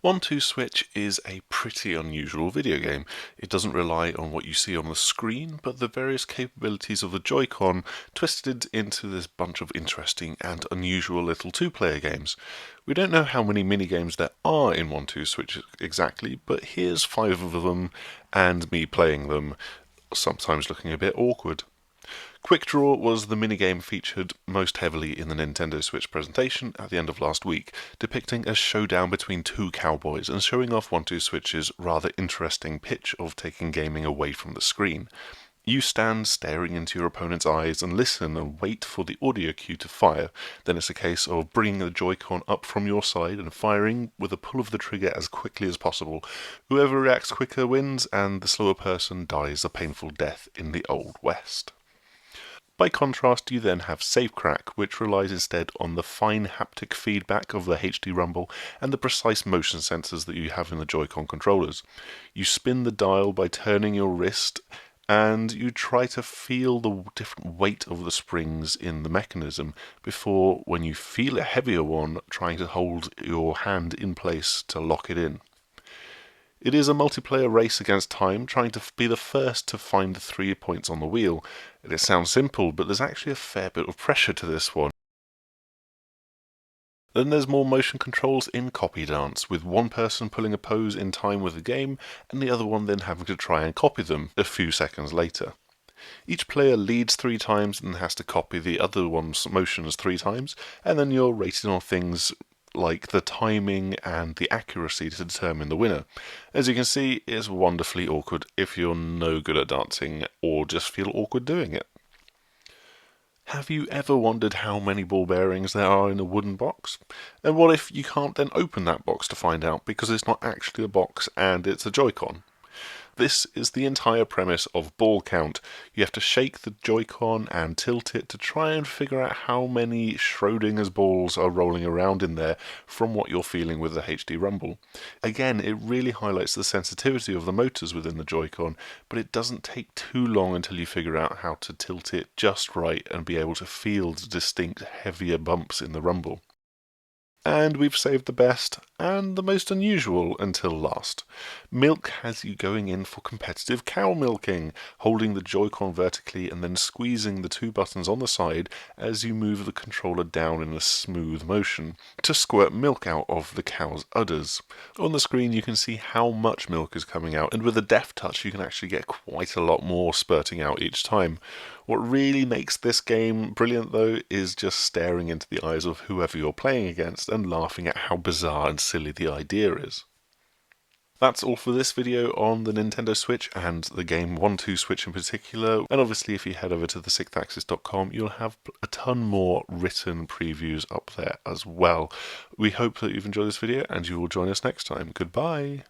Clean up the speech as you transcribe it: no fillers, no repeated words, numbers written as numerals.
1-2 Switch is a pretty unusual video game. It doesn't rely on what you see on the screen, but the various capabilities of the Joy-Con twisted into this bunch of interesting and unusual little two-player games. We don't know how many minigames there are in 1-2 Switch exactly, but here's 5 of them, and me playing them, sometimes looking a bit awkward. Quickdraw was the minigame featured most heavily in the Nintendo Switch presentation at the end of last week, depicting a showdown between two cowboys and showing off 1-2 Switch's rather interesting pitch of taking gaming away from the screen. You stand staring into your opponent's eyes and listen and wait for the audio cue to fire. Then it's a case of bringing the Joy-Con up from your side and firing with a pull of the trigger as quickly as possible. Whoever reacts quicker wins, and the slower person dies a painful death in the Old West. By contrast, you then have Savecrack, which relies instead on the fine haptic feedback of the HD rumble and the precise motion sensors that you have in the Joy-Con controllers. You spin the dial by turning your wrist, and you try to feel the different weight of the springs in the mechanism before, when you feel a heavier one, trying to hold your hand in place to lock it in. It is a multiplayer race against time, trying to be the first to find the 3 points on the wheel. It sounds simple, but there's actually a fair bit of pressure to this one. Then there's more motion controls in Copy Dance, with one person pulling a pose in time with the game, and the other one then having to try and copy them a few seconds later. Each player leads 3 times and has to copy the other one's motions 3 times, and then you're rated on things like the timing and the accuracy to determine the winner. As you can see, it's wonderfully awkward if you're no good at dancing or just feel awkward doing it. Have you ever wondered how many ball bearings there are in a wooden box? And what if you can't then open that box to find out because it's not actually a box and it's a Joy-Con? This is the entire premise of Ball Count. You have to shake the Joy-Con and tilt it to try and figure out how many Schrodinger's balls are rolling around in there from what you're feeling with the HD rumble. Again, it really highlights the sensitivity of the motors within the Joy-Con, but it doesn't take too long until you figure out how to tilt it just right and be able to feel the distinct heavier bumps in the rumble. And we've saved the best and the most unusual until last. Milk has you going in for competitive cow milking, holding the Joy-Con vertically and then squeezing the 2 buttons on the side as you move the controller down in a smooth motion to squirt milk out of the cow's udders. On the screen you can see how much milk is coming out, and with a deft touch you can actually get quite a lot more spurting out each time. What really makes this game brilliant though is just staring into the eyes of whoever you're playing against and laughing at how bizarre and silly the idea is. That's all for this video on the Nintendo Switch and the game 1-2 Switch in particular. And obviously if you head over to the6thAxis.com you'll have a ton more written previews up there as well. We hope that you've enjoyed this video and you will join us next time. Goodbye!